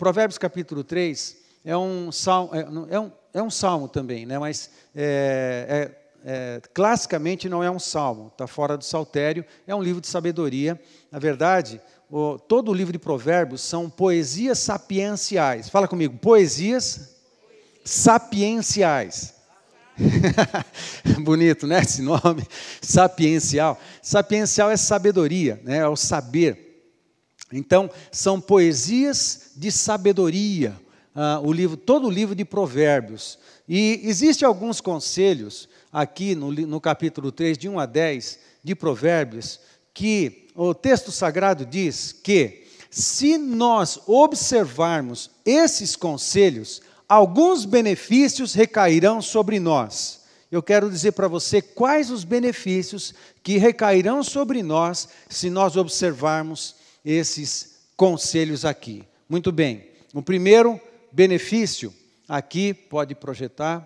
Provérbios capítulo 3 é um salmo, é um salmo também, né? Mas classicamente não é um salmo, está fora do saltério, é um livro de sabedoria. Na verdade, todo o livro de Provérbios são poesias sapienciais. Fala comigo, poesias sapienciais. Bonito, né, esse nome, sapiencial. Sapiencial é sabedoria, né, é o saber. Então, são poesias de sabedoria, todo o livro de Provérbios. E existem alguns conselhos aqui no capítulo 3, de 1 a 10, de Provérbios, que o texto sagrado diz que, se nós observarmos esses conselhos, alguns benefícios recairão sobre nós. Eu quero dizer para você quais os benefícios que recairão sobre nós se nós observarmos esses conselhos aqui. Muito bem. O primeiro benefício, aqui, pode projetar,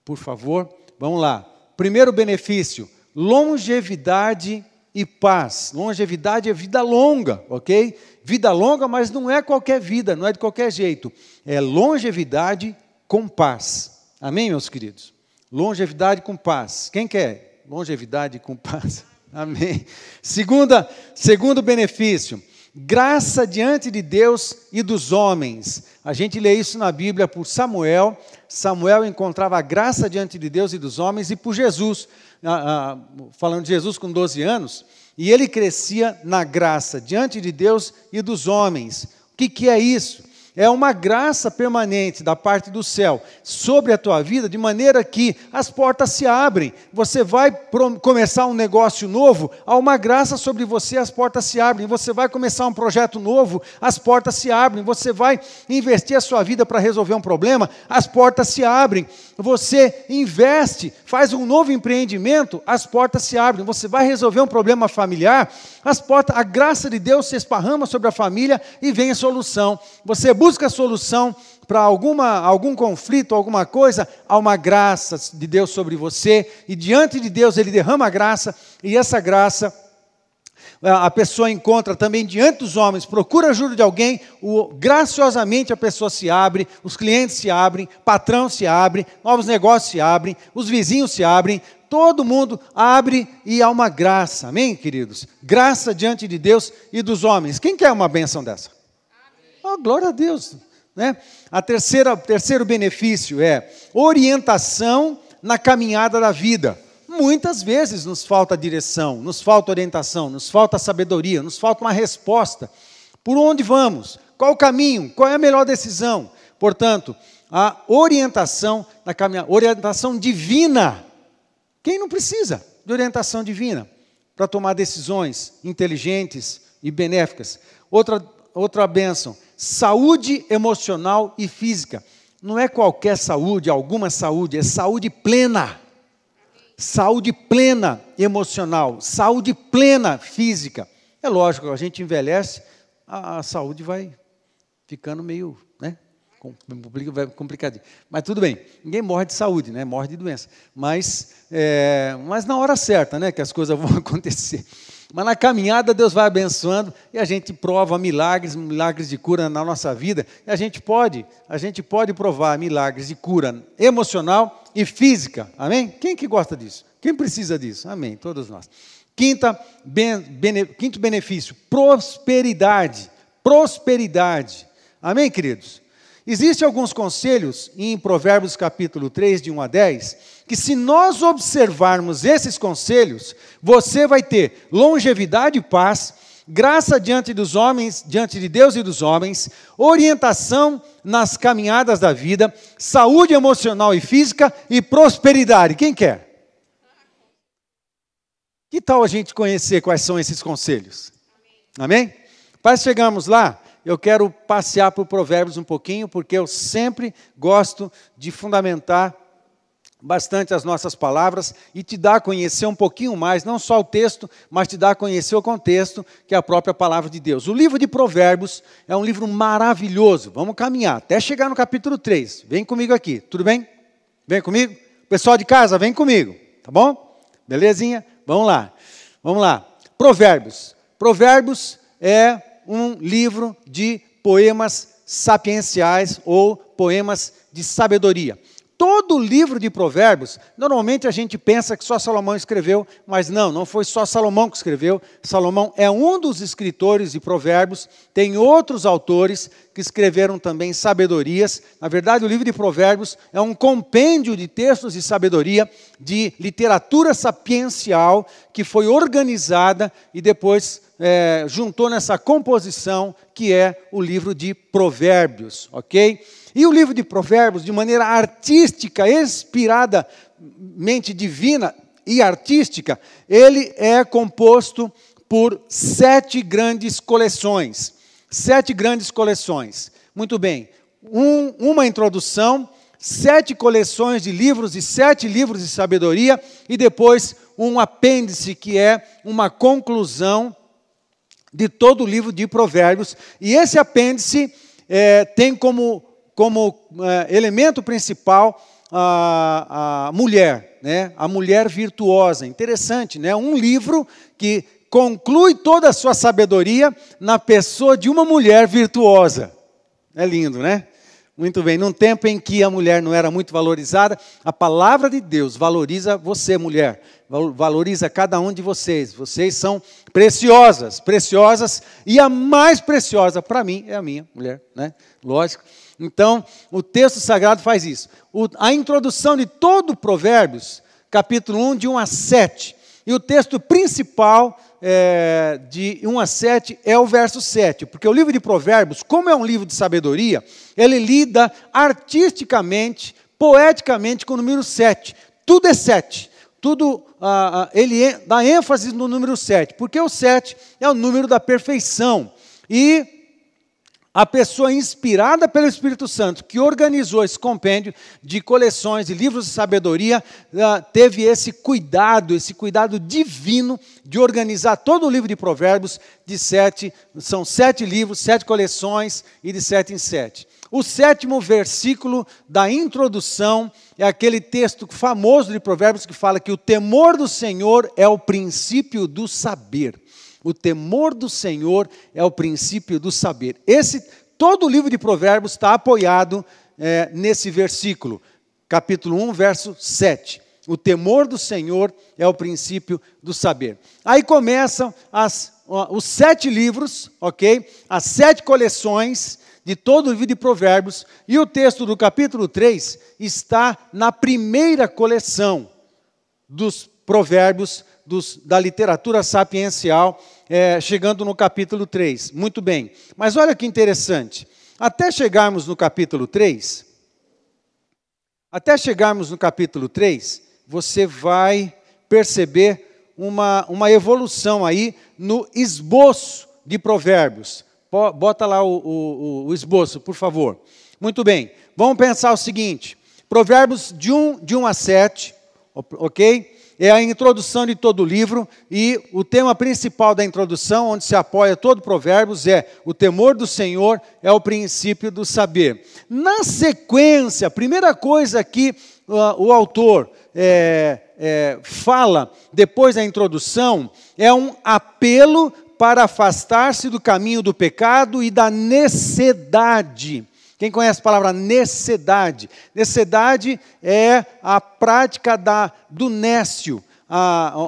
por favor. Vamos lá. Primeiro benefício, longevidade e paz. Longevidade é vida longa, ok? Vida longa, mas não é qualquer vida, não é de qualquer jeito. É longevidade com paz. Amém, meus queridos? Longevidade com paz. Quem quer longevidade com paz? Amém. Segundo benefício, graça diante de Deus e dos homens. A gente lê isso na Bíblia por Samuel. Samuel encontrava graça diante de Deus e dos homens, e por Jesus, falando de Jesus com 12 anos, e ele crescia na graça diante de Deus e dos homens. O que é isso? É uma graça permanente da parte do céu sobre a tua vida, de maneira que as portas se abrem. Você vai começar um negócio novo, há uma graça sobre você, as portas se abrem. Você vai começar um projeto novo, as portas se abrem. Você vai investir a sua vida para resolver um problema, as portas se abrem. Você investe, faz um novo empreendimento, as portas se abrem. Você vai resolver um problema familiar, a graça de Deus se esparrama sobre a família e vem a solução. Você busca a solução para algum conflito, alguma coisa, há uma graça de Deus sobre você, e diante de Deus Ele derrama a graça, e essa graça a pessoa encontra também diante dos homens, procura ajuda de alguém, graciosamente a pessoa se abre, os clientes se abrem, patrão se abre, novos negócios se abrem, os vizinhos se abrem, todo mundo abre e há uma graça, amém, queridos? Graça diante de Deus e dos homens. Quem quer uma bênção dessa? Oh, glória a Deus, né? Terceiro benefício é orientação na caminhada da vida. Muitas vezes nos falta direção, nos falta orientação, nos falta sabedoria, nos falta uma resposta. Por onde vamos? Qual o caminho? Qual é a melhor decisão? Portanto, a orientação na caminhada, orientação divina. Quem não precisa de orientação divina para tomar decisões inteligentes e benéficas? Outra bênção, saúde emocional e física. Não é qualquer saúde, alguma saúde, é saúde plena. Saúde plena emocional, saúde plena física. É lógico, a gente envelhece, a saúde vai ficando meio, né, complicadinho. Mas tudo bem, ninguém morre de saúde, né, morre de doença. Mas na hora certa, né, que as coisas vão acontecer. Mas na caminhada Deus vai abençoando e a gente prova milagres de cura na nossa vida. E a gente pode provar milagres de cura emocional e física. Amém? Quem que gosta disso? Quem precisa disso? Amém, todos nós. Quinto benefício, prosperidade. Prosperidade. Amém, queridos? Existem alguns conselhos em Provérbios capítulo 3, de 1 a 10, que se nós observarmos esses conselhos, você vai ter longevidade e paz, graça diante dos homens, diante de Deus e dos homens, orientação nas caminhadas da vida, saúde emocional e física e prosperidade. Quem quer? Que tal a gente conhecer quais são esses conselhos? Amém? Para chegarmos lá, eu quero passear por Provérbios um pouquinho, porque eu sempre gosto de fundamentar bastante as nossas palavras e te dar a conhecer um pouquinho mais, não só o texto, mas te dar a conhecer o contexto, que é a própria palavra de Deus. O livro de Provérbios é um livro maravilhoso. Vamos caminhar até chegar no capítulo 3. Vem comigo aqui, tudo bem? Vem comigo? Pessoal de casa, vem comigo, tá bom? Belezinha? Vamos lá. Vamos lá. Provérbios. Provérbios é um livro de poemas sapienciais ou poemas de sabedoria. Todo o livro de Provérbios, normalmente a gente pensa que só Salomão escreveu, mas não foi só Salomão que escreveu. Salomão é um dos escritores de Provérbios, tem outros autores que escreveram também sabedorias. Na verdade, o livro de Provérbios é um compêndio de textos de sabedoria, de literatura sapiencial, que foi organizada e depois juntou nessa composição que é o livro de Provérbios, ok? E o livro de Provérbios, de maneira artística, inspiradamente divina e artística, ele é composto por 7 grandes coleções. 7 grandes coleções. Muito bem. Uma introdução, 7 coleções de livros e 7 livros de sabedoria, e depois um apêndice, que é uma conclusão de todo o livro de Provérbios. E esse apêndice tem como elemento principal a mulher, né? A mulher virtuosa. Interessante, né? Um livro que conclui toda a sua sabedoria na pessoa de uma mulher virtuosa. É lindo, né? Muito bem. Num tempo em que a mulher não era muito valorizada, a palavra de Deus valoriza você, mulher. Valoriza cada um de vocês. Vocês são preciosas, e a mais preciosa para mim é a minha mulher, né? Lógico. Então, o texto sagrado faz isso. A introdução de todo Provérbios, capítulo 1, de 1 a 7. E o texto principal de 1 a 7 é o verso 7. Porque o livro de Provérbios, como é um livro de sabedoria, ele lida artisticamente, poeticamente com o número 7. Tudo é 7. Tudo, ele dá ênfase no número 7. Porque o 7 é o número da perfeição. E a pessoa inspirada pelo Espírito Santo, que organizou esse compêndio de coleções de livros de sabedoria, teve esse cuidado divino de organizar todo o livro de Provérbios são 7 livros, 7 coleções e de 7 em 7. O 7º versículo da introdução é aquele texto famoso de Provérbios que fala que o temor do Senhor é o princípio do saber. O temor do Senhor é o princípio do saber. Todo o livro de Provérbios está apoiado nesse versículo, capítulo 1, verso 7. O temor do Senhor é o princípio do saber. Aí começam os 7 livros, ok? As 7 coleções de todo o livro de Provérbios, e o texto do capítulo 3 está na primeira coleção dos provérbios da literatura sapiencial, chegando no capítulo 3. Muito bem. Mas olha que interessante. Até chegarmos no capítulo 3, você vai perceber uma evolução aí no esboço de Provérbios. Bota lá o esboço, por favor. Muito bem. Vamos pensar o seguinte. Provérbios de 1 a 7, ok? É a introdução de todo o livro, e o tema principal da introdução, onde se apoia todo Provérbios, é o temor do Senhor é o princípio do saber. Na sequência, a primeira coisa que o autor fala, depois da introdução, é um apelo para afastar-se do caminho do pecado e da necedade. Quem conhece a palavra necedade? Necedade é a prática do nécio.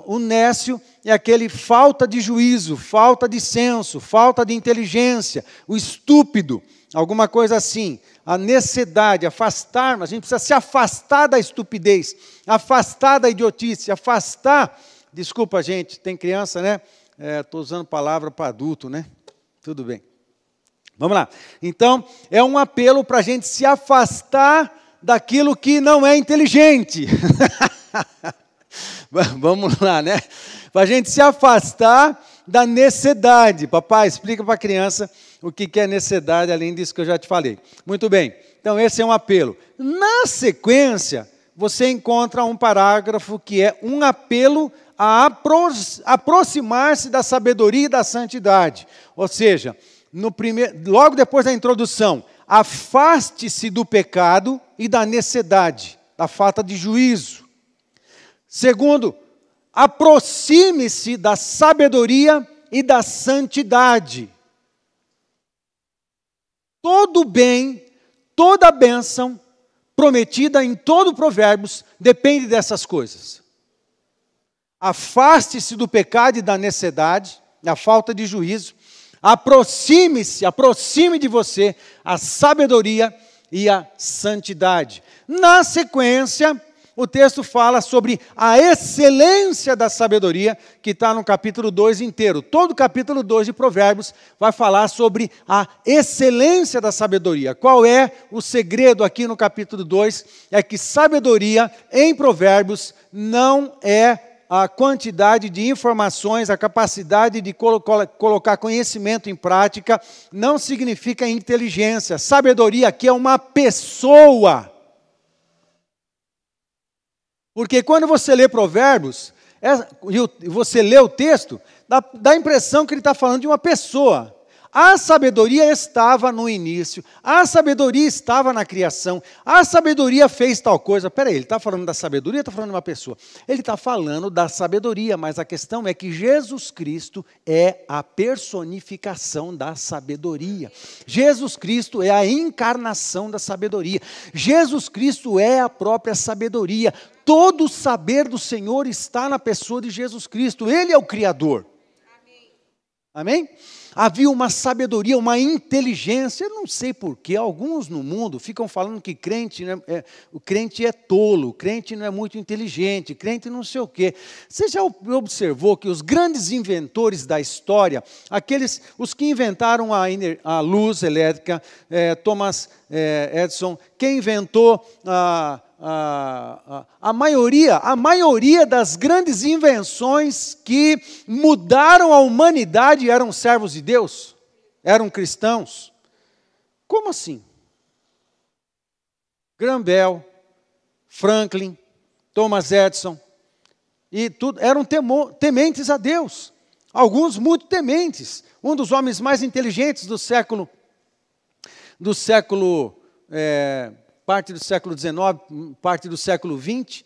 O nécio é aquele falta de juízo, falta de senso, falta de inteligência, o estúpido, alguma coisa assim. A necedade, afastar, a gente precisa se afastar da estupidez, afastar da idiotice, desculpa gente, tem criança, né? Estou usando palavra para adulto, né? Tudo bem. Vamos lá. Então, é um apelo para a gente se afastar daquilo que não é inteligente. Vamos lá, né? Para a gente se afastar da necedade. Papai, explica para a criança o que é necedade, além disso que eu já te falei. Muito bem. Então, esse é um apelo. Na sequência, você encontra um parágrafo que é um apelo a aproximar-se da sabedoria e da santidade. Ou seja, logo depois da introdução, afaste-se do pecado e da necedade, da falta de juízo. Segundo, aproxime-se da sabedoria e da santidade. todo bem, toda bênção prometida em todo Provérbios depende dessas coisas. Afaste-se do pecado e da necessidade, da falta de juízo. Aproxime de você a sabedoria e a santidade. Na sequência, o texto fala sobre a excelência da sabedoria, que está no capítulo 2 inteiro. Todo o capítulo 2 de Provérbios vai falar sobre a excelência da sabedoria. Qual é o segredo aqui no capítulo 2? É que sabedoria em Provérbios não é a quantidade de informações, a capacidade de colocar conhecimento em prática, não significa inteligência. Sabedoria aqui é uma pessoa. Porque quando você lê Provérbios, e você lê o texto, dá a impressão que ele está falando de uma pessoa. A sabedoria estava no início, a sabedoria estava na criação, a sabedoria fez tal coisa. Espera aí, ele está falando da sabedoria ou está falando de uma pessoa? Ele está falando da sabedoria, mas a questão é que Jesus Cristo é a personificação da sabedoria. Jesus Cristo é a encarnação da sabedoria. Jesus Cristo é a própria sabedoria. Todo o saber do Senhor está na pessoa de Jesus Cristo. Ele é o Criador. Amém? Havia uma sabedoria, uma inteligência. Eu não sei porquê, alguns no mundo ficam falando que o crente é tolo, o crente não é muito inteligente, o crente não sei o quê. Você já observou que os grandes inventores da história, os que inventaram a luz elétrica, Thomas Edison, quem inventou a maioria das grandes invenções que mudaram a humanidade eram servos de Deus, eram cristãos. Como assim? Graham Bell, Franklin, Thomas Edison, e tudo eram tementes a Deus, alguns muito tementes. Um dos homens mais inteligentes do século parte do século XIX, parte do século XX,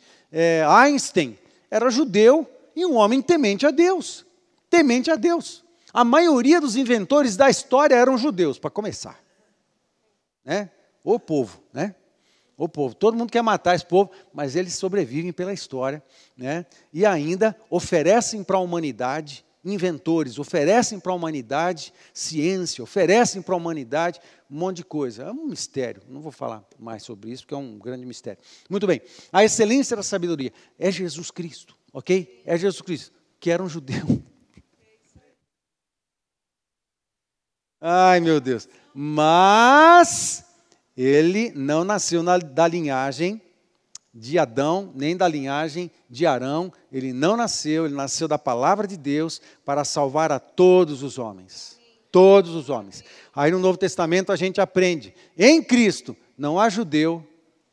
Einstein era judeu e um homem temente a Deus. Temente a Deus. A maioria dos inventores da história eram judeus, para começar. Né? O povo, né? O povo. Todo mundo quer matar esse povo, mas eles sobrevivem pela história, né? E ainda oferecem para a humanidade inventores, oferecem para a humanidade ciência, oferecem para a humanidade um monte de coisa. É um mistério, não vou falar mais sobre isso, porque é um grande mistério. Muito bem, a excelência da sabedoria é Jesus Cristo, ok? É Jesus Cristo, que era um judeu. Ai, meu Deus. Mas ele não nasceu da linhagem de Adão, nem da linhagem de Arão. Ele não nasceu, ele nasceu da palavra de Deus para salvar a todos os homens. Todos os homens. Aí no Novo Testamento a gente aprende, em Cristo não há judeu,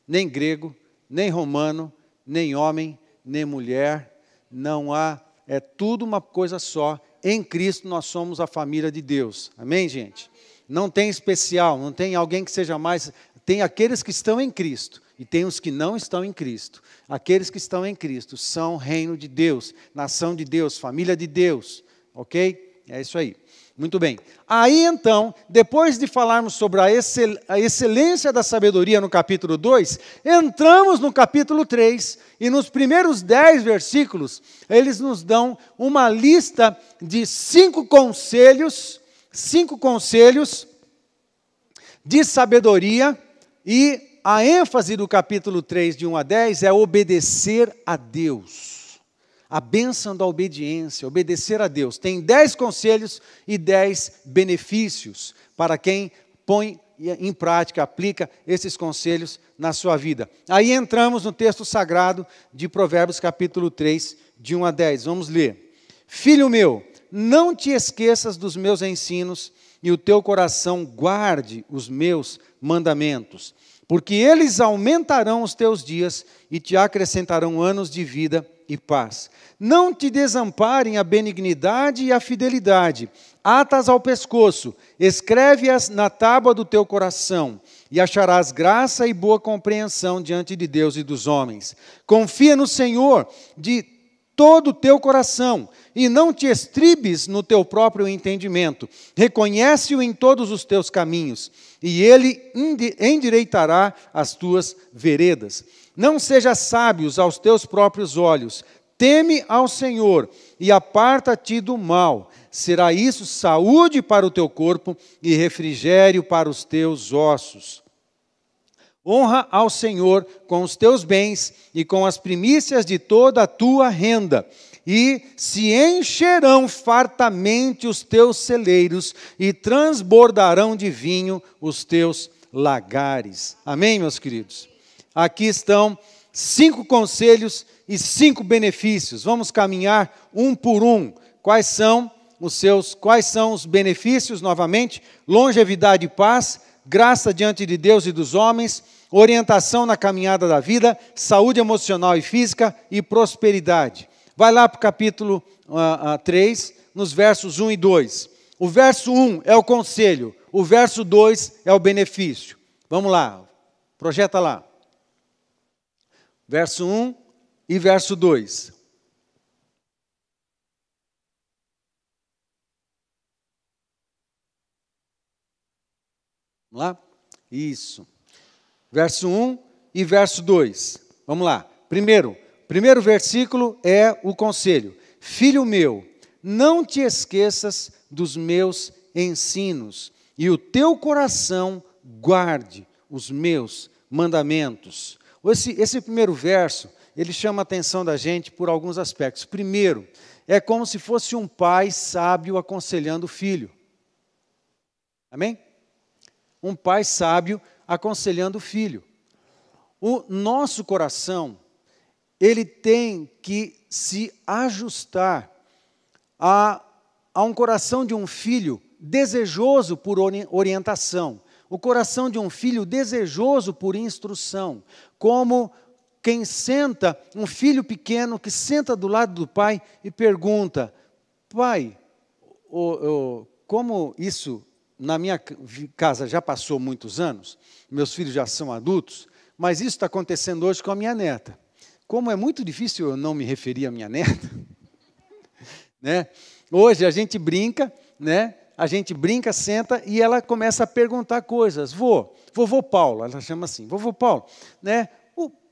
nem grego, nem romano, nem homem, nem mulher, não há, é tudo uma coisa só. Em Cristo nós somos a família de Deus. Amém, gente? Não tem especial, não tem alguém que seja mais, tem aqueles que estão em Cristo. E tem os que não estão em Cristo. Aqueles que estão em Cristo são reino de Deus, nação de Deus, família de Deus. Ok? É isso aí. Muito bem. Aí então, depois de falarmos sobre a excelência da sabedoria no capítulo 2, entramos no capítulo 3 e nos primeiros 10 versículos, eles nos dão uma lista de 5 conselhos de sabedoria e a ênfase do capítulo 3, de 1 a 10, é obedecer a Deus. A bênção da obediência, obedecer a Deus. Tem 10 conselhos e 10 benefícios para quem põe em prática, aplica esses conselhos na sua vida. Aí entramos no texto sagrado de Provérbios, capítulo 3, de 1 a 10. Vamos ler. Filho meu, não te esqueças dos meus ensinos e o teu coração guarde os meus mandamentos. Porque eles aumentarão os teus dias e te acrescentarão anos de vida e paz. Não te desamparem a benignidade e a fidelidade. Ata-as ao pescoço, escreve-as na tábua do teu coração, e acharás graça e boa compreensão diante de Deus e dos homens. Confia no Senhor de todo o teu coração, e não te estribes no teu próprio entendimento. Reconhece-o em todos os teus caminhos, e ele endireitará as tuas veredas. Não sejas sábios aos teus próprios olhos. Teme ao Senhor e aparta-te do mal. Será isso saúde para o teu corpo e refrigério para os teus ossos. Honra ao Senhor com os teus bens e com as primícias de toda a tua renda, e se encherão fartamente os teus celeiros e transbordarão de vinho os teus lagares. Amém, meus queridos? Aqui estão 5 conselhos e 5 benefícios. Vamos caminhar um por um. Quais são os benefícios, novamente? Longevidade e paz, graça diante de Deus e dos homens, orientação na caminhada da vida, saúde emocional e física e prosperidade. Vai lá para o capítulo 3, nos versos 1 e 2. O verso 1 é o conselho, o verso 2 é o benefício. Vamos lá, projeta lá. Verso 1 e verso 2. Vamos lá? Isso. Verso 1 e verso 2. Vamos lá. Primeiro versículo é o conselho. Filho meu, não te esqueças dos meus ensinos, e o teu coração guarde os meus mandamentos. Esse primeiro verso, ele chama a atenção da gente por alguns aspectos. Primeiro, é como se fosse um pai sábio aconselhando o filho. Amém? Um pai sábio aconselhando o filho. O nosso coração, ele tem que se ajustar a um coração de um filho desejoso por orientação. O coração de um filho desejoso por instrução. Como um filho pequeno que senta do lado do pai e pergunta: pai, como isso na minha casa já passou muitos anos, meus filhos já são adultos, mas isso está acontecendo hoje com a minha neta. Como é muito difícil eu não me referir à minha neta, né? Hoje a gente brinca, né? A gente brinca, senta e ela começa a perguntar coisas. Vovô Paulo, ela chama assim, vovô Paulo, né?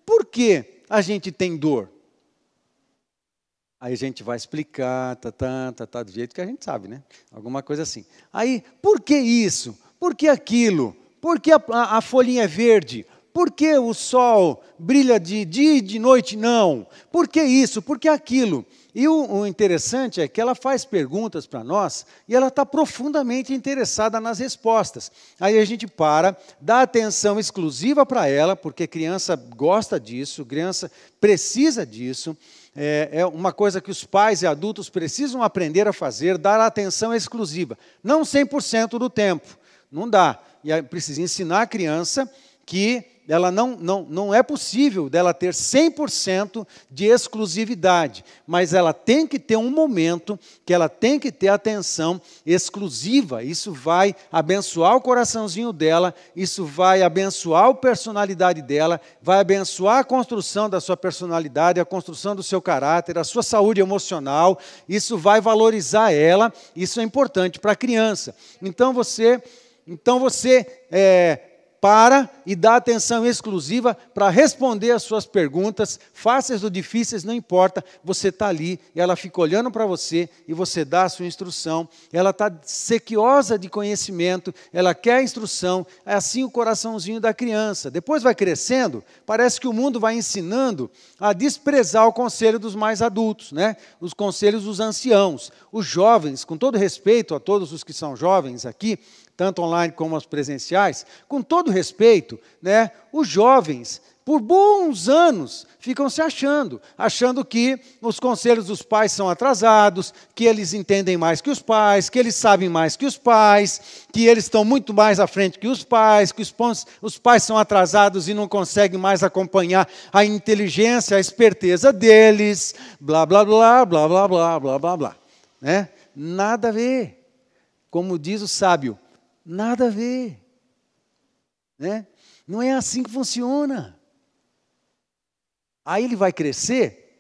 Por que a gente tem dor? Aí a gente vai explicar, do jeito que a gente sabe, né? Alguma coisa assim. Aí, por que isso? Por que aquilo? Por que a folhinha é verde? Por que o sol brilha de dia e de noite não? Por que isso? Por que aquilo? E o interessante é que ela faz perguntas para nós e ela está profundamente interessada nas respostas. Aí a gente dá atenção exclusiva para ela, porque criança gosta disso, criança precisa disso. É uma coisa que os pais e adultos precisam aprender a fazer, dar atenção exclusiva. Não 100% do tempo, não dá. E aí precisa ensinar a criança que ela não é possível dela ter 100% de exclusividade, mas ela tem que ter um momento que ela tem que ter atenção exclusiva. Isso vai abençoar o coraçãozinho dela, isso vai abençoar a personalidade dela, vai abençoar a construção da sua personalidade, a construção do seu caráter, a sua saúde emocional, isso vai valorizar ela, isso é importante para a criança. Então você para e dá atenção exclusiva para responder as suas perguntas, fáceis ou difíceis, não importa, você está ali, e ela fica olhando para você, e você dá a sua instrução, ela está sequiosa de conhecimento, ela quer a instrução, é assim o coraçãozinho da criança. Depois vai crescendo, parece que o mundo vai ensinando a desprezar o conselho dos mais adultos, né? Os conselhos dos anciãos. Os jovens, com todo respeito a todos os que são jovens aqui, tanto online como os presenciais, com todo respeito, né, os jovens, por bons anos, ficam se achando que os conselhos dos pais são atrasados, que eles entendem mais que os pais, que eles sabem mais que os pais, que eles estão muito mais à frente que os pais pais são atrasados e não conseguem mais acompanhar a inteligência, a esperteza deles, blá, blá, blá, blá, blá, blá, blá, blá, blá. Né? Nada a ver. Como diz o sábio, nada a ver. Né? Não é assim que funciona. Aí ele vai crescer,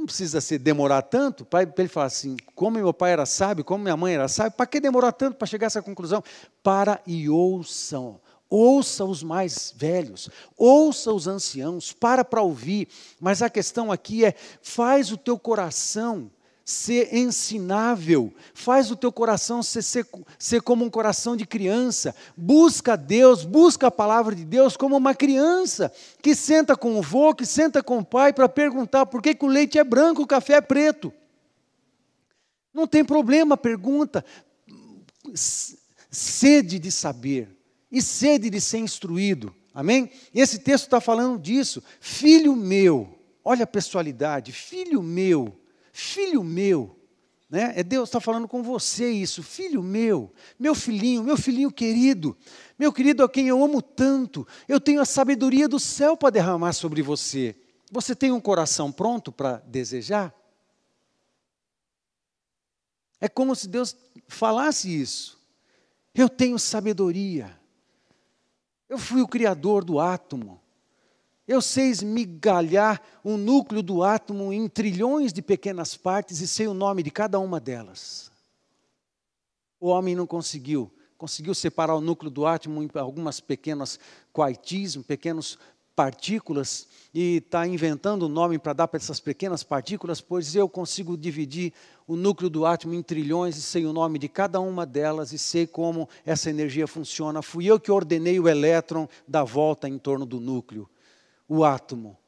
precisa demorar tanto para ele falar assim, como meu pai era sábio, como minha mãe era sábia, para que demorar tanto para chegar a essa conclusão? Para e ouçam. Ouça os mais velhos, ouça os anciãos, para ouvir. Mas a questão aqui é, faz o teu coração ser ensinável, faz o teu coração ser como um coração de criança. Busca Deus, busca a palavra de Deus como uma criança que senta com o vô, que senta com o pai para perguntar por que o leite é branco, o café é preto. Não tem problema, pergunta. Sede de saber e sede de ser instruído. Amém? Esse texto está falando disso. Filho meu, olha a pessoalidade, filho meu, né? Deus está falando com você isso, filho meu filhinho querido, meu querido a quem eu amo tanto, eu tenho a sabedoria do céu para derramar sobre você. Você tem um coração pronto para desejar? É como se Deus falasse isso. Eu tenho sabedoria. Eu fui o criador do átomo. Eu sei esmigalhar o núcleo do átomo em trilhões de pequenas partes e sei o nome de cada uma delas. O homem não conseguiu separar o núcleo do átomo em algumas pequenas quaitis, pequenas partículas, e está inventando um nome para dar para essas pequenas partículas, pois eu consigo dividir o núcleo do átomo em trilhões e sei o nome de cada uma delas e sei como essa energia funciona. Fui eu que ordenei o elétron dar volta em torno do núcleo. O átomo.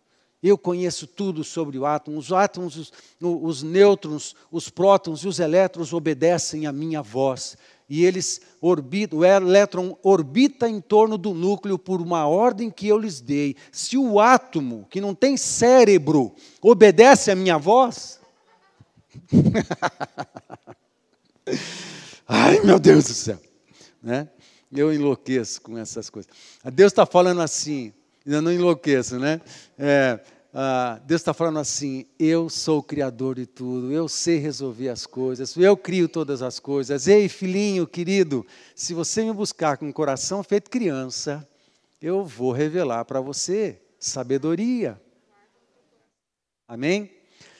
Eu conheço tudo sobre o átomo. Os átomos, os nêutrons, os prótons e os elétrons obedecem à minha voz. E eles orbitam, o elétron orbita em torno do núcleo por uma ordem que eu lhes dei. Se o átomo, que não tem cérebro, obedece à minha voz... Ai, meu Deus do céu. Né? Eu enlouqueço com essas coisas. Deus está falando assim... Eu não enlouqueço, né? Deus está falando assim, eu sou o criador de tudo, eu sei resolver as coisas, eu crio todas as coisas. Ei, filhinho querido, se você me buscar com o coração feito criança, eu vou revelar para você sabedoria. Amém?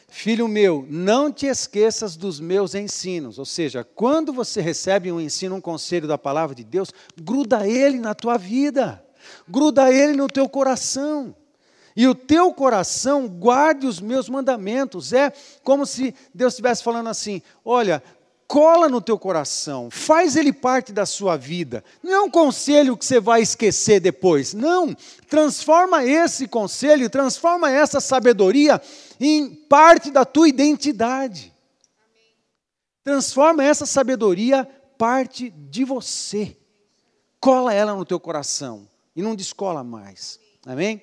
Filho meu, não te esqueças dos meus ensinos. Ou seja, quando você recebe um ensino, um conselho da palavra de Deus, gruda ele na tua vida. Gruda ele no teu coração. E o teu coração guarde os meus mandamentos. É como se Deus estivesse falando assim, olha, cola no teu coração, faz ele parte da sua vida. Não é um conselho que você vai esquecer depois. Não, transforma esse conselho, transforma essa sabedoria em parte da tua identidade. Transforma essa sabedoria parte de você. Cola ela no teu coração. E não descola mais. Amém?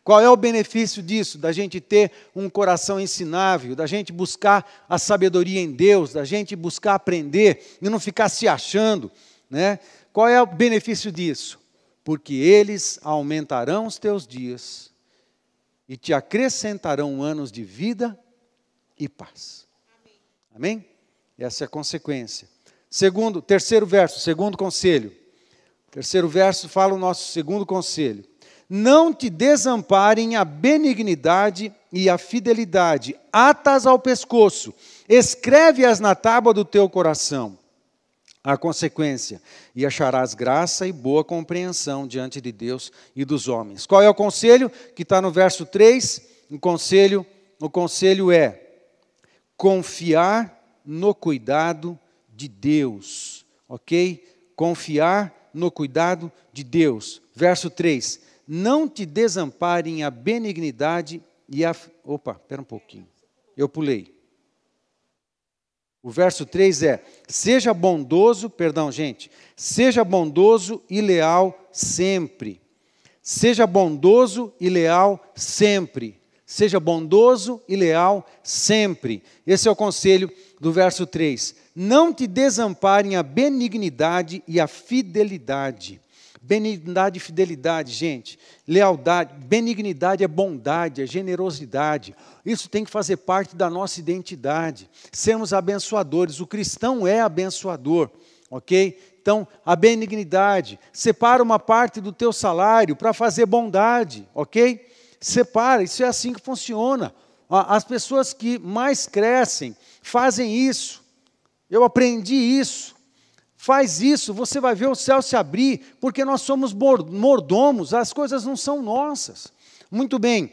Qual é o benefício disso? Da gente ter um coração ensinável, da gente buscar a sabedoria em Deus, da gente buscar aprender e não ficar se achando. Né? Qual é o benefício disso? Porque eles aumentarão os teus dias e te acrescentarão anos de vida e paz. Amém? Essa é a consequência. Terceiro verso, segundo conselho. Terceiro verso fala o nosso segundo conselho. Não te desamparem a benignidade e a fidelidade, atas ao pescoço, escreve-as na tábua do teu coração. A consequência, e acharás graça e boa compreensão diante de Deus e dos homens. Qual é o conselho? Que está no verso 3, o conselho é confiar no cuidado de Deus, ok? Confiar no cuidado de Deus. Verso 3, não te desamparem a benignidade e a... espera um pouquinho, eu pulei. O verso 3 é, seja bondoso e leal sempre. Seja bondoso e leal sempre. Seja bondoso e leal sempre. Esse é o conselho do verso 3. Não te desamparem a benignidade e a fidelidade. Benignidade e fidelidade, gente. Lealdade, benignidade é bondade, é generosidade. Isso tem que fazer parte da nossa identidade. Sermos abençoadores. O cristão é abençoador, ok? Então, a benignidade. Separa uma parte do teu salário para fazer bondade, ok? Separa, isso é assim que funciona. as pessoas que mais crescem fazem isso. Eu aprendi isso. Faz isso, você vai ver o céu se abrir, porque nós somos mordomos, as coisas não são nossas. Muito bem,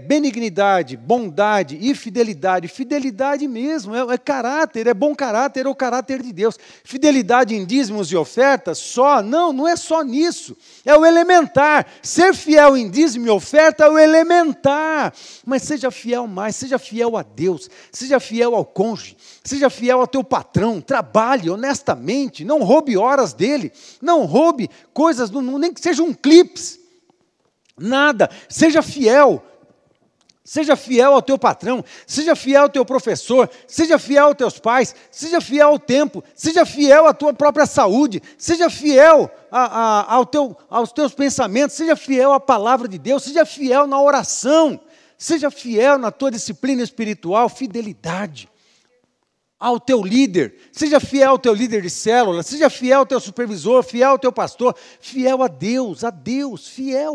benignidade, bondade e fidelidade. Fidelidade mesmo, é caráter, é bom caráter, é o caráter de Deus. Fidelidade em dízimos e ofertas só? Não é só nisso, é o elementar. Ser fiel em dízimo e oferta é o elementar. Mas seja fiel mais, seja fiel a Deus, seja fiel ao cônjuge, seja fiel ao teu patrão, trabalhe honestamente, não roube horas dele, não roube coisas, nem que seja um clipe. Nada, seja fiel ao teu patrão, seja fiel ao teu professor, seja fiel aos teus pais, seja fiel ao tempo, seja fiel à tua própria saúde, seja fiel aos teus pensamentos, seja fiel à palavra de Deus, seja fiel na oração, seja fiel na tua disciplina espiritual, fidelidade ao teu líder, seja fiel ao teu líder de célula, seja fiel ao teu supervisor, fiel ao teu pastor, fiel a Deus,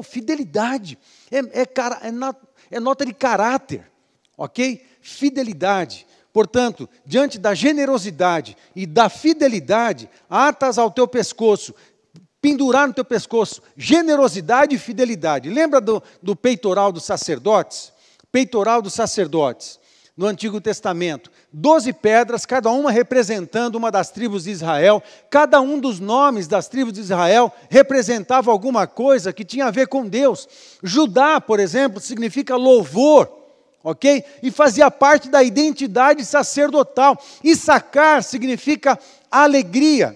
fidelidade, é nota de caráter, ok? Fidelidade. Portanto, diante da generosidade e da fidelidade, atas ao teu pescoço, pendurar no teu pescoço, generosidade e fidelidade. Lembra do peitoral dos sacerdotes? Peitoral dos sacerdotes. No Antigo Testamento, 12 pedras, cada uma representando uma das tribos de Israel, cada um dos nomes das tribos de Israel representava alguma coisa que tinha a ver com Deus. Judá, por exemplo, significa louvor, ok? E fazia parte da identidade sacerdotal. Issacar significa alegria.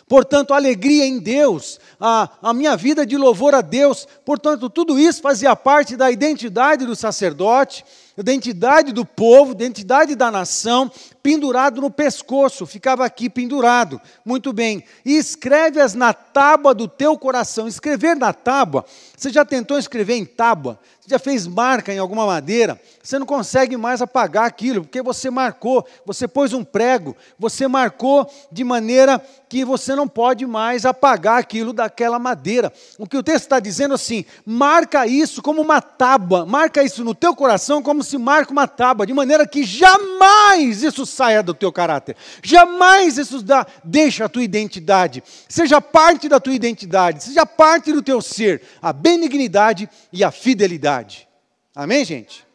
Portanto, alegria em Deus, a minha vida de louvor a Deus, portanto, tudo isso fazia parte da identidade do sacerdote, identidade do povo, identidade da nação, pendurado no pescoço, ficava aqui pendurado. Muito bem. E escreve-as na tábua do teu coração. Escrever na tábua, você já tentou escrever em tábua? Você já fez marca em alguma madeira? Você não consegue mais apagar aquilo, porque você marcou, você pôs um prego, você marcou de maneira que você não pode mais apagar aquilo daquela madeira. O que o texto está dizendo assim, marca isso como uma tábua, marca isso no teu coração como se marca uma tábua, de maneira que jamais isso saia do teu caráter, jamais isso deixa a tua identidade, seja parte da tua identidade, seja parte do teu ser, a benignidade e a fidelidade. Amém, gente?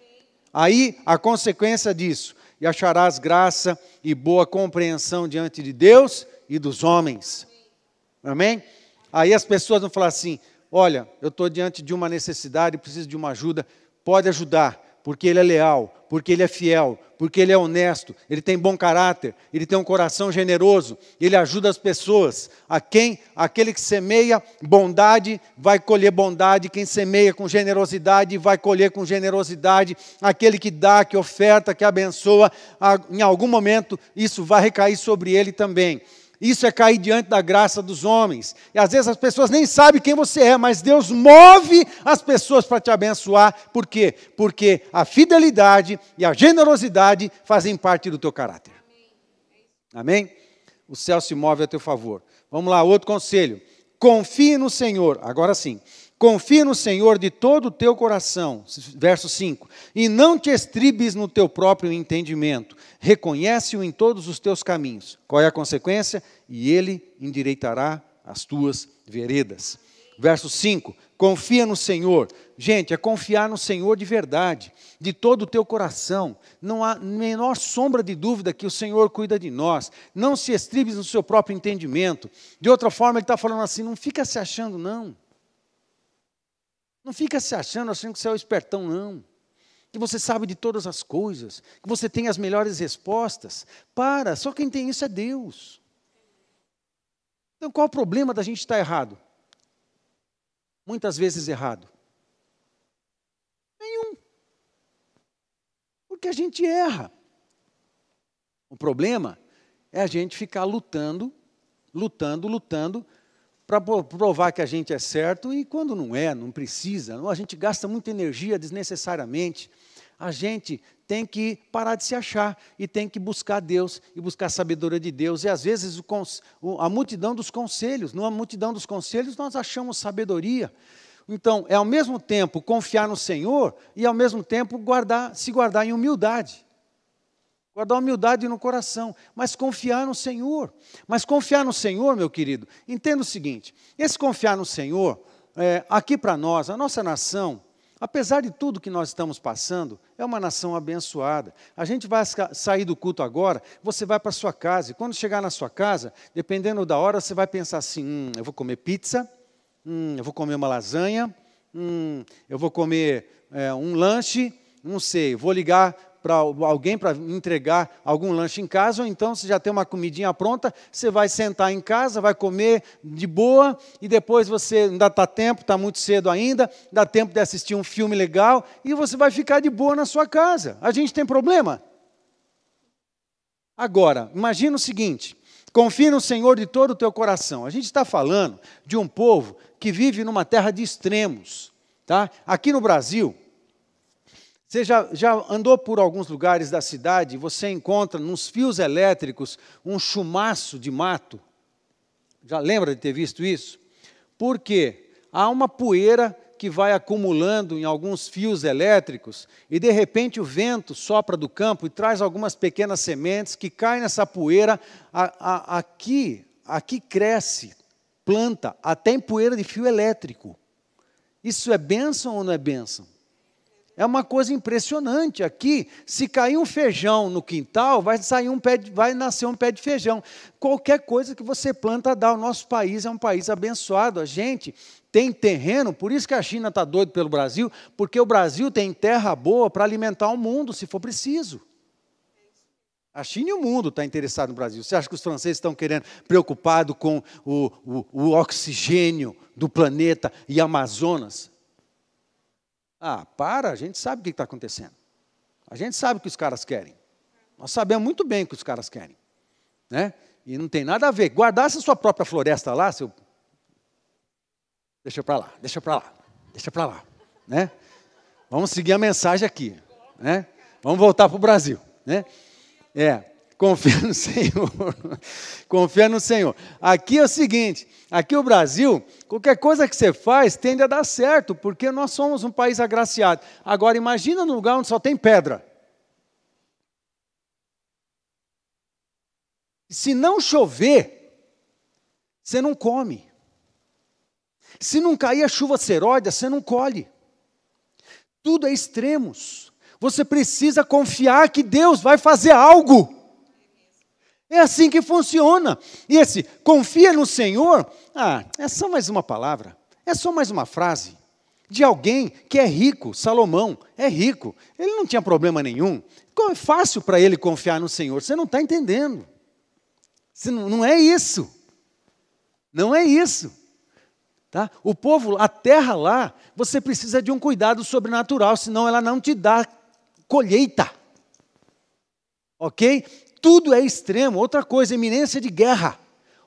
Aí a consequência disso, e acharás graça e boa compreensão diante de Deus e dos homens. Amém? Aí as pessoas vão falar assim, olha, eu estou diante de uma necessidade, preciso de uma ajuda, pode ajudar, porque ele é leal, porque ele é fiel, porque ele é honesto, ele tem bom caráter, ele tem um coração generoso, ele ajuda as pessoas. Aquele que semeia bondade, vai colher bondade, quem semeia com generosidade, vai colher com generosidade, aquele que dá, que oferta, que abençoa, em algum momento isso vai recair sobre ele também. Isso é cair diante da graça dos homens. E às vezes as pessoas nem sabem quem você é, mas Deus move as pessoas para te abençoar. Por quê? Porque a fidelidade e a generosidade fazem parte do teu caráter. Amém? O céu se move a teu favor. Vamos lá, outro conselho. Confie no Senhor. Agora sim. Confia no Senhor de todo o teu coração, verso 5, e não te estribes no teu próprio entendimento, reconhece-o em todos os teus caminhos. Qual é a consequência? E ele endireitará as tuas veredas. Verso 5, confia no Senhor. Gente, é confiar no Senhor de verdade, de todo o teu coração. Não há menor sombra de dúvida que o Senhor cuida de nós. Não se estribes no seu próprio entendimento. De outra forma, ele está falando assim, não fica se achando, não. Não fica se achando que você é o espertão, não. Que você sabe de todas as coisas, que você tem as melhores respostas. Para, só quem tem isso é Deus. Então qual o problema da gente estar errado? Muitas vezes errado. Nenhum. Porque a gente erra. O problema é a gente ficar lutando, para provar que a gente é certo, e quando não é, não precisa, a gente gasta muita energia desnecessariamente. A gente tem que parar de se achar, e tem que buscar Deus, e buscar a sabedoria de Deus, e às vezes a multidão dos conselhos, numa multidão dos conselhos nós achamos sabedoria. Então, é ao mesmo tempo confiar no Senhor e ao mesmo tempo se guardar em humildade. Guardar humildade no coração, mas confiar no Senhor. Mas confiar no Senhor, meu querido, entenda o seguinte, esse confiar no Senhor, aqui para nós, a nossa nação, apesar de tudo que nós estamos passando, é uma nação abençoada. A gente vai sair do culto agora, você vai para a sua casa, e quando chegar na sua casa, dependendo da hora, você vai pensar assim, eu vou comer pizza, eu vou comer uma lasanha, eu vou comer um lanche, não sei, vou ligar para alguém para entregar algum lanche em casa, ou então você já tem uma comidinha pronta, você vai sentar em casa, vai comer de boa, e depois você, ainda está tempo, está muito cedo ainda, dá tempo de assistir um filme legal, e você vai ficar de boa na sua casa. A gente tem problema? Agora, imagina o seguinte, confie no Senhor de todo o teu coração. A gente está falando de um povo que vive numa terra de extremos. Tá? Aqui no Brasil, você já andou por alguns lugares da cidade e você encontra nos fios elétricos um chumaço de mato? Já lembra de ter visto isso? Por quê? Há uma poeira que vai acumulando em alguns fios elétricos e, de repente, o vento sopra do campo e traz algumas pequenas sementes que caem nessa poeira. Aqui cresce planta até em poeira de fio elétrico. Isso é bênção ou não é bênção? É uma coisa impressionante. Aqui, se cair um feijão no quintal, vai nascer um pé de feijão. Qualquer coisa que você planta dá. O nosso país é um país abençoado. A gente tem terreno, por isso que a China está doida pelo Brasil, porque o Brasil tem terra boa para alimentar o mundo, se for preciso. A China e o mundo estão interessados no Brasil. Você acha que os franceses estão preocupados com o oxigênio do planeta e Amazonas? A gente sabe o que está acontecendo. A gente sabe o que os caras querem. Nós sabemos muito bem o que os caras querem. Né? E não tem nada a ver. Guardasse a sua própria floresta lá, deixa para lá, deixa para lá. Né? Vamos seguir a mensagem aqui. Né? Vamos voltar para o Brasil. Né? Confia no Senhor. Confia no Senhor. Aqui é o seguinte, aqui o Brasil, qualquer coisa que você faz tende a dar certo, porque nós somos um país agraciado. Agora, imagina num lugar onde só tem pedra. Se não chover, você não come. Se não cair a chuva seródia, você não colhe. Tudo é extremos. Você precisa confiar que Deus vai fazer algo. É assim que funciona. E esse confia no Senhor, é só mais uma palavra, é só mais uma frase de alguém que é rico. Salomão é rico, ele não tinha problema nenhum. É fácil para ele confiar no Senhor, você não está entendendo. Não é isso. Não é isso. Tá? O povo, a terra lá, você precisa de um cuidado sobrenatural, senão ela não te dá colheita. Ok? Tudo é extremo. Outra coisa, iminência de guerra.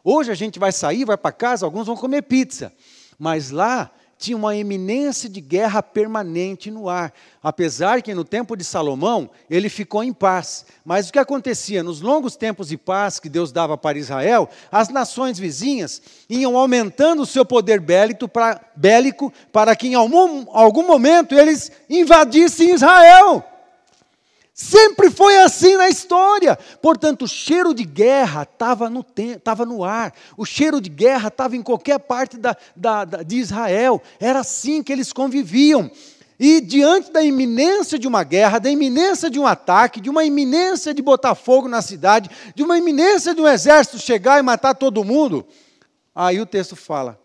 Hoje a gente vai sair, vai para casa, alguns vão comer pizza. Mas lá tinha uma iminência de guerra permanente no ar. Apesar que no tempo de Salomão, ele ficou em paz. Mas o que acontecia? Nos longos tempos de paz que Deus dava para Israel, as nações vizinhas iam aumentando o seu poder bélico para que em algum momento eles invadissem Israel. Sempre foi assim na história. Portanto, o cheiro de guerra estava no ar. O cheiro de guerra estava em qualquer parte de Israel. Era assim que eles conviviam. E diante da iminência de uma guerra, da iminência de um ataque, de uma iminência de botar fogo na cidade, de uma iminência de um exército chegar e matar todo mundo, aí o texto fala,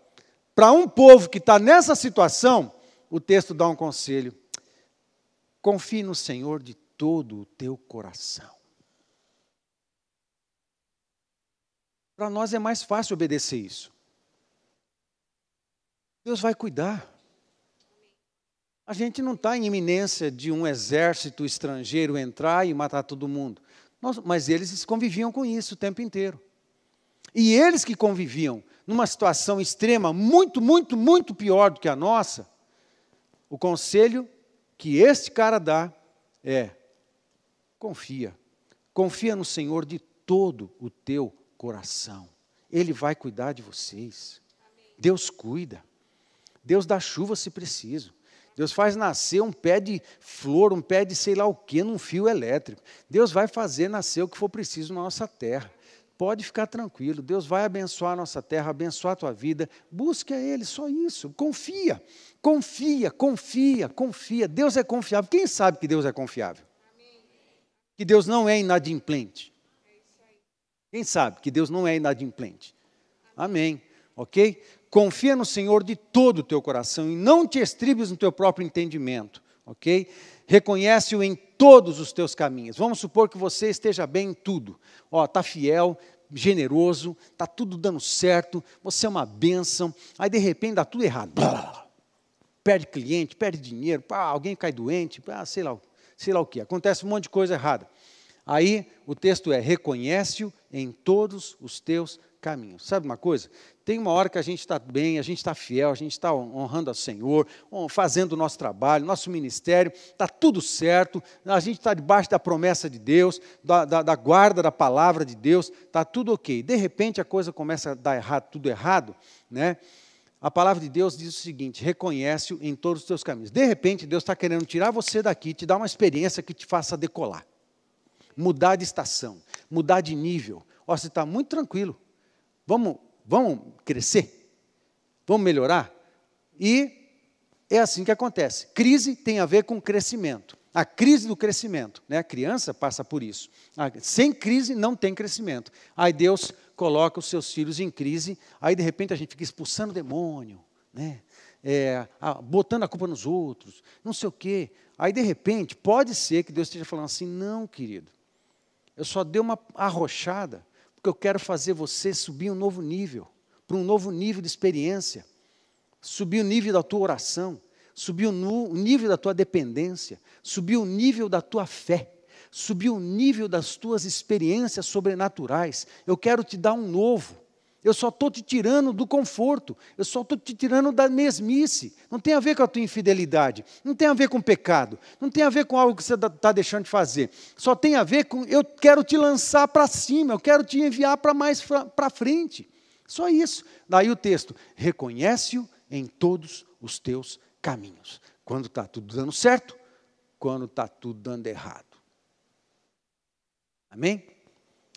para um povo que está nessa situação, o texto dá um conselho. Confie no Senhor de todo o teu coração. Para nós é mais fácil obedecer isso. Deus vai cuidar. A gente não está em iminência de um exército estrangeiro entrar e matar todo mundo. Mas eles conviviam com isso o tempo inteiro. E eles que conviviam numa situação extrema, muito, muito, muito pior do que a nossa, o conselho que este cara dá é: confia no Senhor de todo o teu coração. Ele vai cuidar de vocês. Deus cuida. Deus dá chuva se preciso. Deus faz nascer um pé de flor, um pé de sei lá o quê, num fio elétrico. Deus vai fazer nascer o que for preciso na nossa terra. Pode ficar tranquilo, Deus vai abençoar a nossa terra, abençoar a tua vida. Busque a Ele, só isso. Confia, confia, confia, confia. Deus é confiável. Quem sabe que Deus é confiável? Que Deus não é inadimplente. Quem sabe que Deus não é inadimplente? Amém. Ok? Confia no Senhor de todo o teu coração e não te estribes no teu próprio entendimento. Ok? Reconhece-o em todos os teus caminhos. Vamos supor que você esteja bem em tudo. Está fiel, generoso, está tudo dando certo, você é uma bênção, aí de repente dá tudo errado. Perde cliente, perde dinheiro, alguém cai doente, sei lá o que. Acontece um monte de coisa errada. Aí o texto é, reconhece-o em todos os teus caminhos. Sabe uma coisa? Tem uma hora que a gente está bem, a gente está fiel, a gente está honrando ao Senhor, fazendo o nosso trabalho, nosso ministério, está tudo certo, a gente está debaixo da promessa de Deus, da guarda da palavra de Deus, está tudo ok. De repente a coisa começa a dar errado, tudo errado, né? A palavra de Deus diz o seguinte, reconhece-o em todos os teus caminhos. De repente Deus está querendo tirar você daqui, te dar uma experiência que te faça decolar, mudar de estação, mudar de nível. Você está muito tranquilo, vamos crescer, vamos melhorar. E é assim que acontece. Crise tem a ver com crescimento. A crise do crescimento, né? A criança passa por isso. Sem crise não tem crescimento. Aí Deus coloca os seus filhos em crise, aí de repente a gente fica expulsando o demônio, né? Botando a culpa nos outros, não sei o quê. Aí de repente pode ser que Deus esteja falando assim, não, querido, eu só dei uma arrochada, porque eu quero fazer você subir um novo nível, para um novo nível de experiência, subir o nível da tua oração, subir o nível da tua dependência, subir o nível da tua fé, subir o nível das tuas experiências sobrenaturais. Eu quero te dar um novo. Eu só estou te tirando do conforto, eu só estou te tirando da mesmice. Não tem a ver com a tua infidelidade, não tem a ver com pecado, não tem a ver com algo que você está deixando de fazer. Só tem a ver com, eu quero te lançar para cima, eu quero te enviar para mais para frente. Só isso. Daí o texto, reconhece-o em todos os teus caminhos. Quando está tudo dando certo, quando está tudo dando errado. Amém?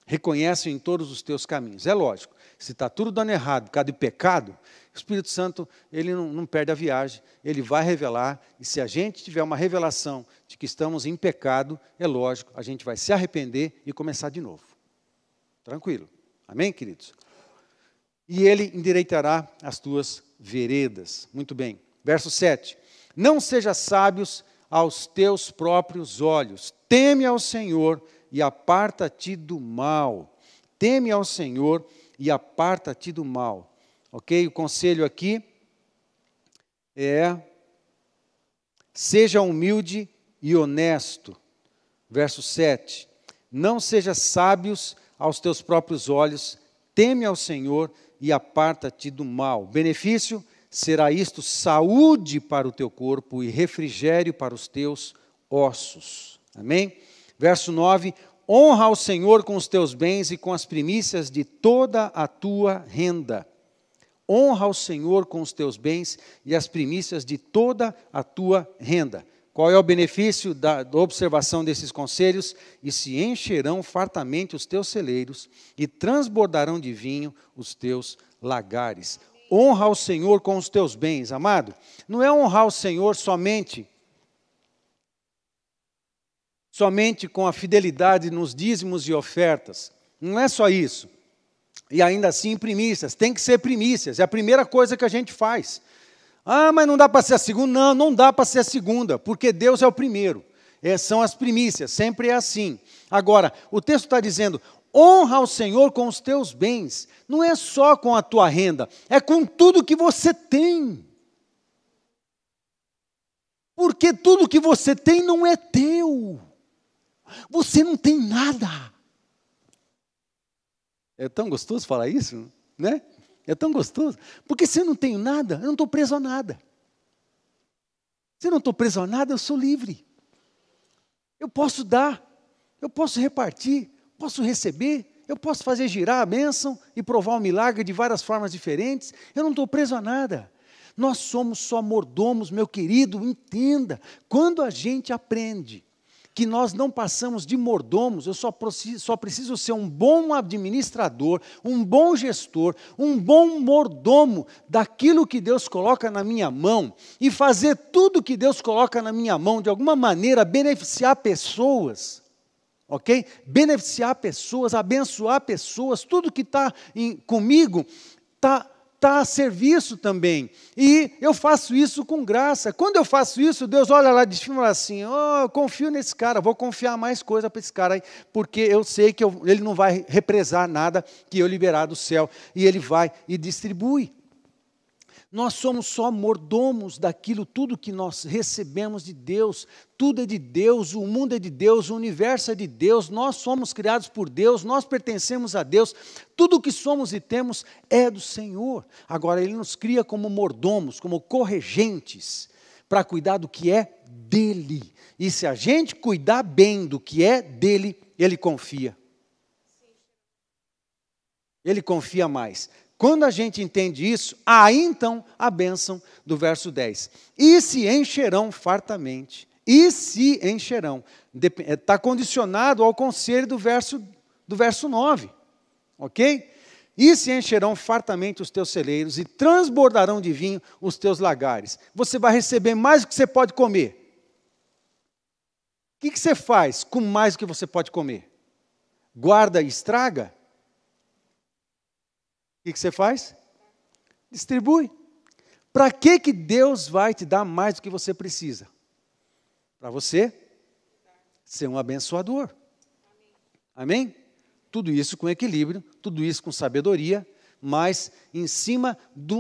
Reconhece em todos os teus caminhos. É lógico, se está tudo dando errado por causa de pecado, o Espírito Santo ele não perde a viagem, ele vai revelar, e se a gente tiver uma revelação de que estamos em pecado, é lógico, a gente vai se arrepender e começar de novo. Tranquilo. Amém, queridos? E ele endireitará as tuas veredas. Muito bem. Verso 7. Não sejas sábios aos teus próprios olhos, teme ao Senhor e aparta-te do mal. Teme ao Senhor e aparta-te do mal. Ok? O conselho aqui é, seja humilde e honesto. Verso 7. Não sejas sábios aos teus próprios olhos, teme ao Senhor e aparta-te do mal. Benefício, será isto saúde para o teu corpo e refrigério para os teus ossos. Amém? Verso 9, honra ao Senhor com os teus bens e com as primícias de toda a tua renda. Honra ao Senhor com os teus bens e as primícias de toda a tua renda. Qual é o benefício da observação desses conselhos? E se encherão fartamente os teus celeiros e transbordarão de vinho os teus lagares. Honra ao Senhor com os teus bens, amado. Não é honrar o Senhor somente com a fidelidade nos dízimos e ofertas. Não é só isso. E ainda assim primícias. Tem que ser primícias. É a primeira coisa que a gente faz. Mas não dá para ser a segunda. Não, não dá para ser a segunda, porque Deus é o primeiro. São as primícias, sempre é assim. Agora, o texto está dizendo, honra ao Senhor com os teus bens. Não é só com a tua renda, é com tudo que você tem. Porque tudo que você tem não é teu. Você não tem nada. É tão gostoso falar isso, né? É tão gostoso. Porque se eu não tenho nada, eu não estou preso a nada. Se eu não estou preso a nada, eu sou livre. Eu posso dar, eu posso repartir, posso receber, eu posso fazer girar a bênção e provar o milagre de várias formas diferentes. Eu não estou preso a nada. Nós somos só mordomos, meu querido, entenda. Quando a gente aprende que nós não passamos de mordomos, eu só preciso ser um bom administrador, um bom gestor, um bom mordomo daquilo que Deus coloca na minha mão e fazer tudo que Deus coloca na minha mão, de alguma maneira, beneficiar pessoas, ok? Beneficiar pessoas, abençoar pessoas, tudo que está comigo está a serviço também, e eu faço isso com graça. Quando eu faço isso, Deus olha lá de cima e fala assim, oh, eu confio nesse cara, vou confiar mais coisa para esse cara aí, porque eu sei que ele não vai represar nada que eu liberar do céu, e ele vai e distribui. Nós somos só mordomos daquilo, tudo que nós recebemos de Deus, tudo é de Deus, o mundo é de Deus, o universo é de Deus, nós somos criados por Deus, nós pertencemos a Deus, tudo o que somos e temos é do Senhor. Agora, Ele nos cria como mordomos, como corregentes, para cuidar do que é dEle. E se a gente cuidar bem do que é dEle, Ele confia. Ele confia mais. Quando a gente entende isso, aí então a bênção do verso 10. E se encherão fartamente, e se encherão. Está condicionado ao conselho do verso 9, ok? E se encherão fartamente os teus celeiros, e transbordarão de vinho os teus lagares. Você vai receber mais do que você pode comer. O que você faz com mais do que você pode comer? Guarda e estraga? O que você faz? Distribui. Para que Deus vai te dar mais do que você precisa? Para você ser um abençoador. Amém? Tudo isso com equilíbrio, tudo isso com sabedoria, mas em cima de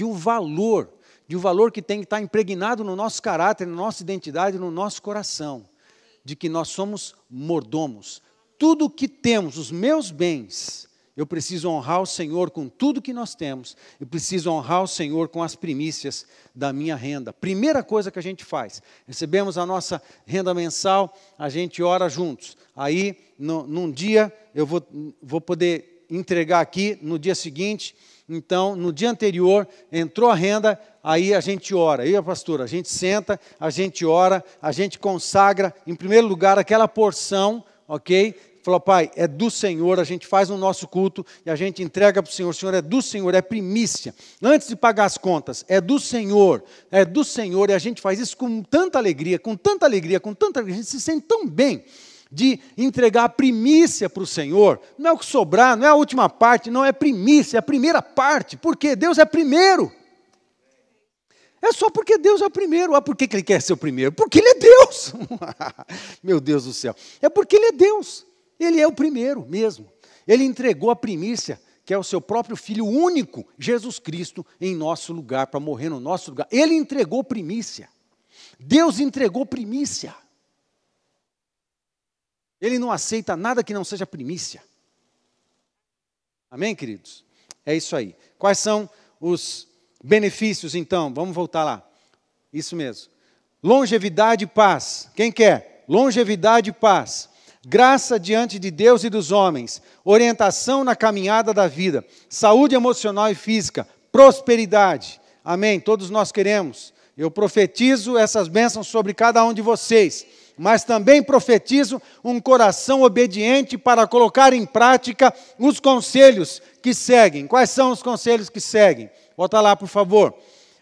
um valor que tem que estar impregnado no nosso caráter, na nossa identidade, no nosso coração, de que nós somos mordomos. Tudo o que temos, os meus bens, eu preciso honrar o Senhor com tudo que nós temos. Eu preciso honrar o Senhor com as primícias da minha renda. Primeira coisa que a gente faz, recebemos a nossa renda mensal, a gente ora juntos. Aí, num dia, eu vou poder entregar aqui, no dia seguinte. Então, no dia anterior, entrou a renda, aí a gente ora. Aí, pastor, a gente senta, a gente ora, a gente consagra, em primeiro lugar, aquela porção, ok? Falou, Pai, é do Senhor, a gente faz o nosso culto e a gente entrega para o Senhor é do Senhor, é primícia. Antes de pagar as contas, é do Senhor, e a gente faz isso com tanta alegria, a gente se sente tão bem de entregar a primícia para o Senhor. Não é o que sobrar, não é a última parte, não é primícia, é a primeira parte, porque Deus é primeiro. É só porque Deus é o primeiro. Por que Ele quer ser o primeiro? Porque Ele é Deus. Meu Deus do céu. É porque Ele é Deus. Ele é o primeiro mesmo. Ele entregou a primícia, que é o seu próprio Filho único, Jesus Cristo, em nosso lugar, para morrer no nosso lugar. Ele entregou primícia. Deus entregou primícia. Ele não aceita nada que não seja primícia. Amém, queridos? É isso aí. Quais são os benefícios, então? Vamos voltar lá. Isso mesmo. Longevidade e paz. Quem quer? Longevidade e paz. Graça diante de Deus e dos homens, orientação na caminhada da vida, saúde emocional e física, prosperidade. Amém? Todos nós queremos. Eu profetizo essas bênçãos sobre cada um de vocês, mas também profetizo um coração obediente para colocar em prática os conselhos que seguem. Quais são os conselhos que seguem? Volta lá, por favor.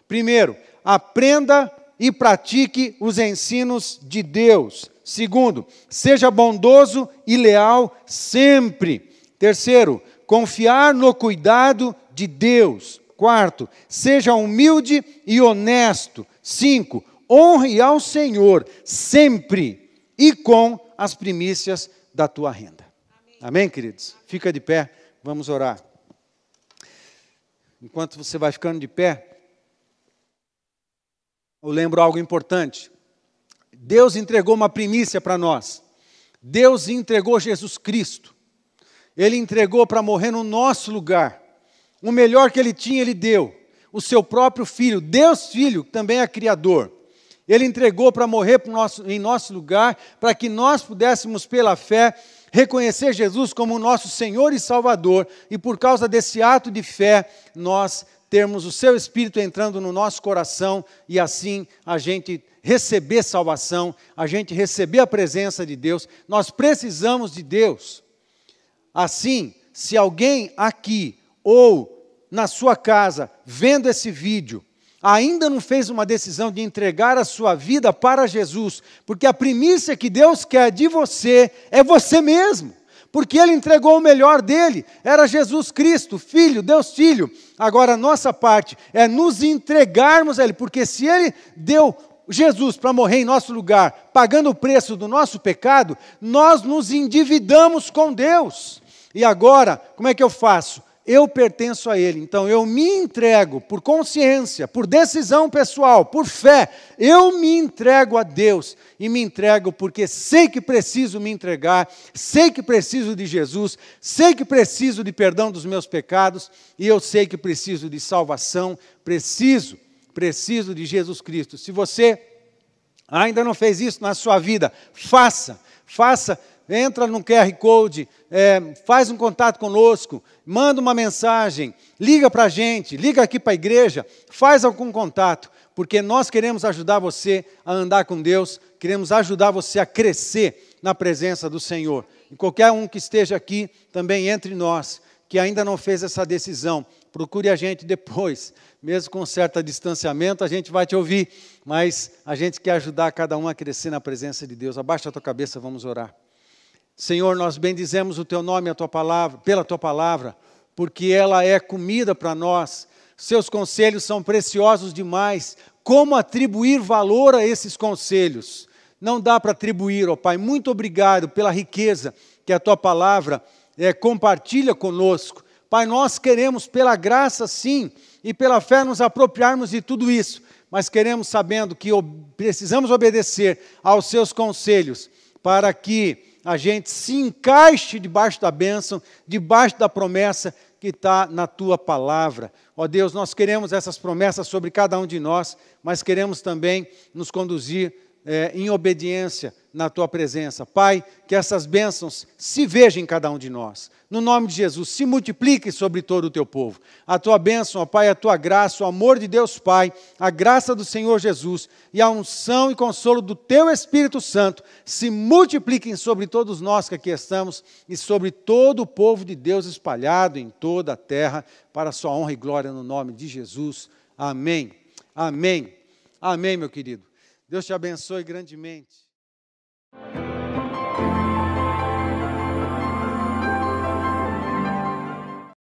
Primeiro, aprenda e pratique os ensinos de Deus. Segundo, seja bondoso e leal sempre. Terceiro, confiar no cuidado de Deus. Quarto, seja humilde e honesto. 5, honre ao Senhor sempre e com as primícias da tua renda. Amém, queridos? Fica de pé, vamos orar. Enquanto você vai ficando de pé, eu lembro algo importante. Deus entregou uma primícia para nós. Deus entregou Jesus Cristo. Ele entregou para morrer no nosso lugar. O melhor que Ele tinha, Ele deu. O seu próprio Filho, Deus Filho, que também é Criador. Ele entregou para morrer em nosso lugar, para que nós pudéssemos, pela fé, reconhecer Jesus como nosso Senhor e Salvador. E por causa desse ato de fé, nós termos o seu Espírito entrando no nosso coração e assim a gente receber salvação, a gente receber a presença de Deus. Nós precisamos de Deus. Assim, se alguém aqui ou na sua casa, vendo esse vídeo, ainda não fez uma decisão de entregar a sua vida para Jesus, porque a primícia que Deus quer de você é você mesmo, porque Ele entregou o melhor dele, era Jesus Cristo, Filho, Deus Filho. Agora a nossa parte é nos entregarmos a Ele, porque se Ele deu Jesus para morrer em nosso lugar, pagando o preço do nosso pecado, nós nos endividamos com Deus. E agora, como é que eu faço? Eu pertenço a Ele, então eu me entrego por consciência, por decisão pessoal, por fé, eu me entrego a Deus, e me entrego porque sei que preciso me entregar, sei que preciso de Jesus, sei que preciso de perdão dos meus pecados, e eu sei que preciso de salvação, preciso de Jesus Cristo. Se você ainda não fez isso na sua vida, faça, entra no QR Code, faz um contato conosco, manda uma mensagem, liga para a gente, liga aqui para a igreja, faz algum contato, porque nós queremos ajudar você a andar com Deus, queremos ajudar você a crescer na presença do Senhor. E qualquer um que esteja aqui, também entre nós, que ainda não fez essa decisão, procure a gente depois, mesmo com um certo distanciamento, a gente vai te ouvir, mas a gente quer ajudar cada um a crescer na presença de Deus. Abaixa a tua cabeça, vamos orar. Senhor, nós bendizemos o Teu nome, a Tua palavra, pela Tua palavra, porque ela é comida para nós. Seus conselhos são preciosos demais. Como atribuir valor a esses conselhos? Não dá para atribuir, ó Pai. Muito obrigado pela riqueza que a Tua palavra compartilha conosco. Pai, nós queremos pela graça sim, e pela fé nos apropriarmos de tudo isso, mas queremos sabendo que precisamos obedecer aos Seus conselhos, para que a gente se encaixe debaixo da bênção, debaixo da promessa que está na Tua palavra. Ó Deus, nós queremos essas promessas sobre cada um de nós, mas queremos também nos conduzir em obediência na Tua presença. Pai, que essas bênçãos se vejam em cada um de nós. No nome de Jesus, se multiplique sobre todo o Teu povo. A Tua bênção, ó Pai, a Tua graça, o amor de Deus Pai, a graça do Senhor Jesus e a unção e consolo do Teu Espírito Santo se multipliquem sobre todos nós que aqui estamos e sobre todo o povo de Deus espalhado em toda a terra, para a Sua honra e glória no nome de Jesus. Amém. Amém. Amém, meu querido. Deus te abençoe grandemente.